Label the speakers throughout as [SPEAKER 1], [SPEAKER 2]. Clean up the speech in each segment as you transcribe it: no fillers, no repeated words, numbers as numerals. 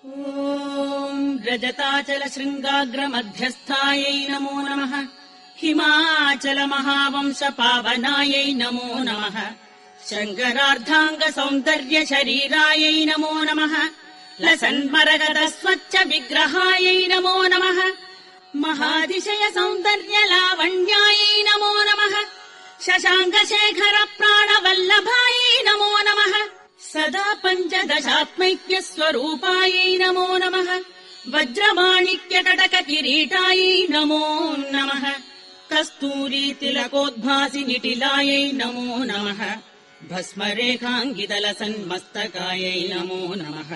[SPEAKER 1] ॐ रजताचलशृङ्गाग्रमध्यस्थायै नमो नमः। हिमाचलमहावंशपावनायै नमो नमः। शङ्करार्धाङ्गसौन्दर्यशरीरायै नमो नमः। लसन्मरगतस्वच्छ विग्रहायै नमो नमः। महातिशयसौन्दर्यलावण्यायै नमो नमः। शशाङ्कशेखरप्राणवल्लभायै नमो नमः। सदा पञ्चदशात्मैक्यस्वरूपायै नमो नमः। वज्रमाणिक्यकटककिरीटायै नमो नमः। कस्तूरीतिलकोद्भासि निटिलायै नमो नमः। भस्मरेखाङ्गितलसन्मस्तकायै नमो नमः।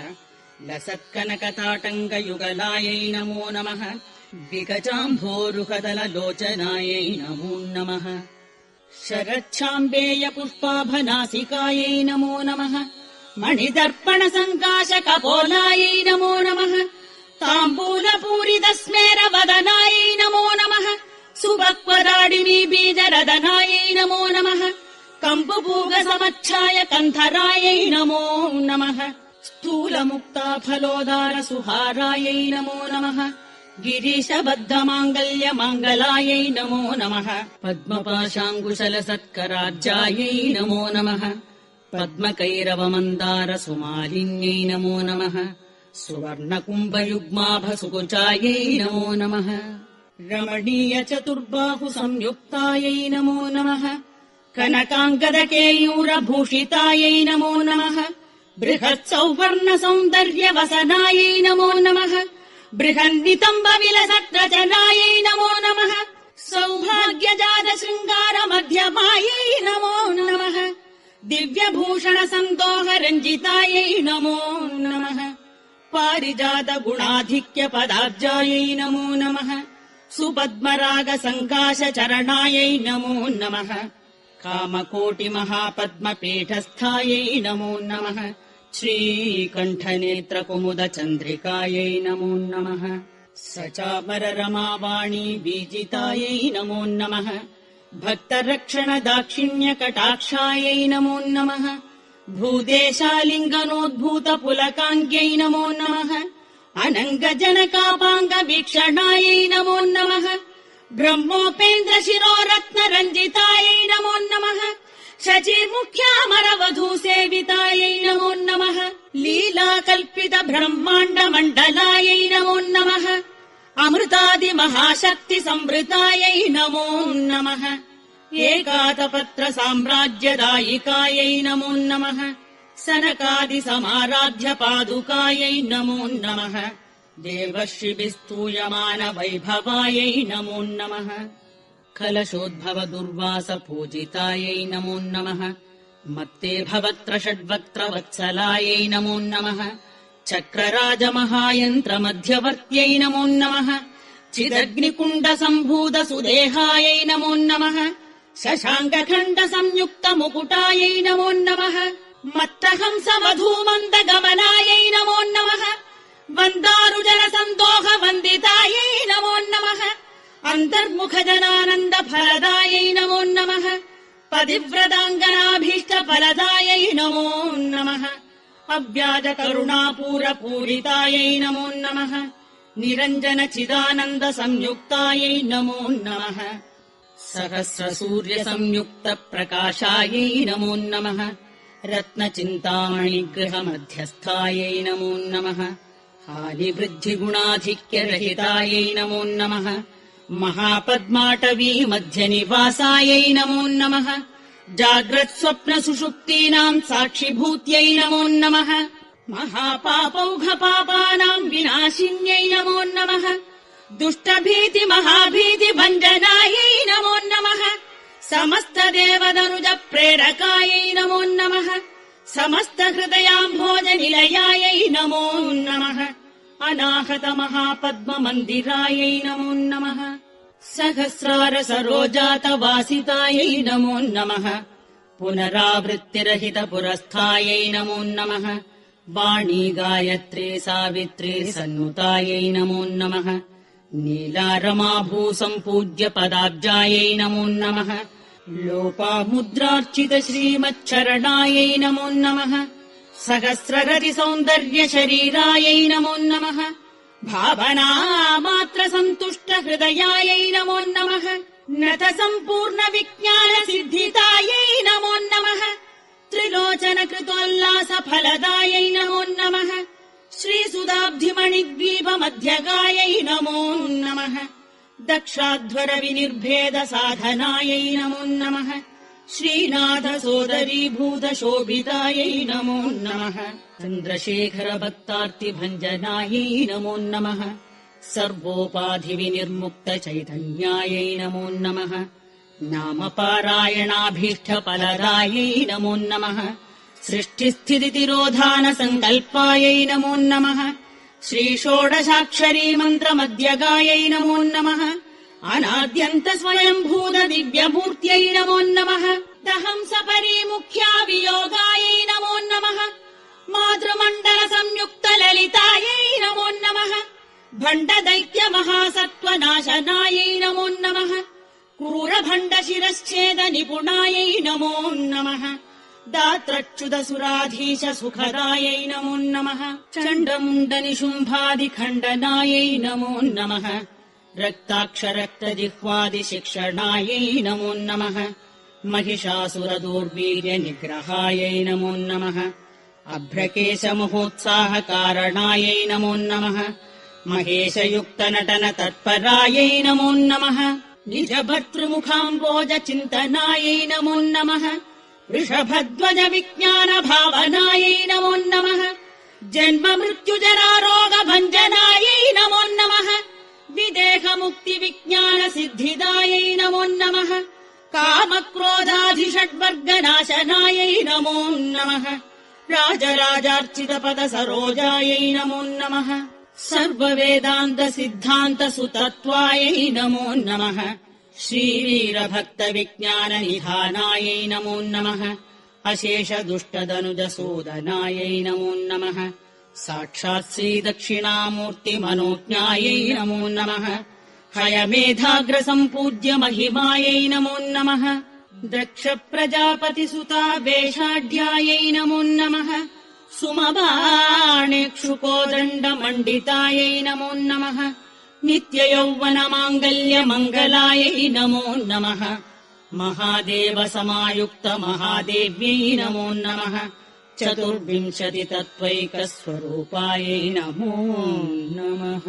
[SPEAKER 1] लसत्कनकताटङ्कयुगलायै नमो नमः। विगजाम्भोरुहदललोचनायै नमो नमः। शरच्छाम्बेयपुष्पाभनासिकायै नमो नमः। मणिदर्पणसङ्काशकपोलायै नमो नमः। ताम्बूलपूरितस्मेरवदनायै नमो नमः। सुभक्वदाडिनी बीजरदनायै नमो नमः। कम्बुपूगसमच्छाय कन्धरायै नमो नमः। स्थूलमुक्ताफलोदारसुहारायै नमो नमः। गिरीशबद्धमाङ्गल्यमाङ्गलायै नमो नमः। पद्मपाशाङ्कुशलसत्कराब्जायै नमो नमः। पद्मकैरवमन्दारसुमालिन्यै नमो नमः। सुवर्णकुम्भयुग्माभसुकुचायै नमो नमः। रमणीयचतुर्बाहुसंयुक्तायै नमो नमः। कनकाङ्गदकेयूरभूषितायै नमो नमः। बृहत्सौवर्णसौन्दर्यवसनायै नमो नमः। बृहन्नितम्बविलसद्रचनायै नमो नमः। सौभाग्यजातशृङ्गारमध्यमायै नमो नमः। दिव्यभूषणसन्दोहरञ्जितायै नमो नमः। पारिजातगुणाधिक्यपदाब्जायै नमो नमः। सुपद्मरागसङ्काशचरणायै नमो नमः। कामकोटिमहापद्मपीठस्थायै नमो नमः। श्रीकण्ठनेत्रकुमुदचन्द्रिकायै नमो नमः। सचामररमावाणी बीजितायै नमो नमः। भक्तरक्षणदाक्षिण्यकटाक्षायै नमो नमः। भूदेशालिङ्गनोद्भूतपुलकाङ्ग्यै नमो नमः। अनङ्गजनकापाङ्गवीक्षणायै नमो नमः। ब्रह्मोपेन्द्रशिरोरत्नरञ्जितायै नमो नमः। शचीमुख्यामरवधूसेवितायै नमो नमः। लीलाकल्पितब्रह्माण्डमण्डलायै नमो नमः। अमृतादिमहाशक्तिसंवृतायै नमो नमः। एकातपत्रसाम्राज्यदायिकायै नमो नमः। सनकादिसमाराध्यपादुकायै नमो नमः। देवर्षिभिस्तूयमानवैभवायै नमो नमः। कलशोद्भवदुर्वासपूजितायै नमो नमः। मत्ते भवत्रषड्वक्त्रवत्सलायै नमो नमः। चक्रराजमहायन्त्रमध्यवर्त्यै नमो नमः। चिदग्निकुण्डसम्भूतसुदेहायै नमो नमः। शशाङ्कखण्डसंयुक्तमुकुटायै नमो नमः। मत्तहंसवधूमन्दगमनायै नमो नमः। वन्दारुजनसन्दोहवन्दितायै नमो नमः। अन्तर्मुखजनानन्दफलदायै नमो नमः। पतिव्रताङ्गनाभीष्टफलदायै नमो नमः। अव्याजकरुणापूरपूरितायै नमो नमः। निरञ्जनचिदानन्दसंयुक्तायै नमो नमः। सहस्रसूर्यसंयुक्तप्रकाशायै नमो नमः। रत्नचिन्तामणिगृहमध्यस्थायै नमो नमः। हालिवृद्धिगुणाधिक्यरहितायै नमो नमः। महापद्माटवी मध्यनिवासायै नमो नमः। जाग्रत्स्वप्नसुषुप्तीनाम् साक्षिभूत्यै नमो नमः। महापापौघपापानाम् विनाशिन्यै नमो नमः। दुष्टभीतिमहाभीतिभञ्जनायै नमो नमः। समस्तदेवदनुजप्रेरकायै नमो नमः। समस्तहृदयाम्भोजनिलयायै नमो नमः। अनाहतमहापद्ममन्दिरायै नमो नमः। सहस्रारसरोजातवासितायै नमो नमः। पुनरावृत्तिरहितपुरस्थायै नमो नमः। वाणी गायत्री सावित्री सन्नुतायै नमो नमः। नीलारमाभूसम्पूज्य पदाब्जायै नमो नमः। लोपामुद्रार्चित श्रीमच्चरणायै नमो नमः। सहस्ररति सौन्दर्य शरीरायै नमो नमः भावना मात्र सन्तुष्ट हृदयायै नमो नमः नथ सम्पूर्ण विज्ञान सिद्धितायै नमो नमः त्रिलोचन कृतोल्लास फलदायै नमो नमः श्रीसुधाब्धिमणिद्वीप मध्यगायै नमो नमः दक्षाध्वर विनिर्भेद साधनायै नमो नमः श्रीनाथ सोदरीभूत शोभितायै नमो नमः चन्द्रशेखर भक्तार्ति भञ्जनायै नमो नमः सर्वोपाधि विनिर्मुक्त चैतन्यायै नमो नमः नाम पारायणाभीष्ट फलदायै नमो नमः सृष्टिस्थितिरोधान सङ्कल्पायै नमो नमः श्रीषोडशाक्षरी मन्त्रमध्यगायै नमो नमः अनाद्यन्त स्वयम्भूत दिव्यमूर्त्यै नमो नमः दहंस परिमुख्या वियोगायै नमो नमः मातृमण्डल संयुक्त ललितायै नमो नमः भण्ड दैत्य महासत्त्वनाशनायै नमो नमः क्रूर भण्ड शिरश्छेद निपुणायै नमो नमः दात्रच्युत सुराधीश सुखदायै नमो नमः चण्डमुण्ड निशुम्भादि खण्डनायै नमो नमः रक्ताक्षरक्त जिह्वादि शिक्षणायै नमो नमः महिषासुर दुर्वीर्य निग्रहायै नमो नमः अभ्रकेश महोत्साह कारणायै नमो नमः महेश युक्त नटन तत्परायै नमो नमः निज भर्तृमुखाम्बोज चिन्तनायै नमो नमः वृषभध्वज विज्ञान भावनायै नमो नमः जन्म मृत्यु जरा रोग भञ्जनायै नमो नमः विदेह मुक्ति विज्ञान सिद्धिदायै नमो नमः काम क्रोधाधिषड्वर्गनाशनायै नमो नमः राजराजार्चित पद सरोजायै नमो नमः सर्व वेदान्त सिद्धान्त सुतत्वायै नमो नमः श्रीवीर भक्त विज्ञान निधानायै नमो नमः अशेष दुष्ट दनुज सूदनायै नमो नमः साक्षात् श्री दक्षिणामूर्ति मनोज्ञायै नमो नमः हयमेधाग्र सम्पूज्य महिमायै नमो नमः दक्ष प्रजापति सुता वेषाढ्यायै नमो नमः सुमबाणेक्षुकोदण्ड मण्डितायै नमो नमः नित्य यौवन माङ्गल्य मङ्गलायै नमो नमः महादेव समायुक्त महादेव्यै नमो नमः चतुर्विंशति तत्त्वैक स्वरूपायै नमो नमः।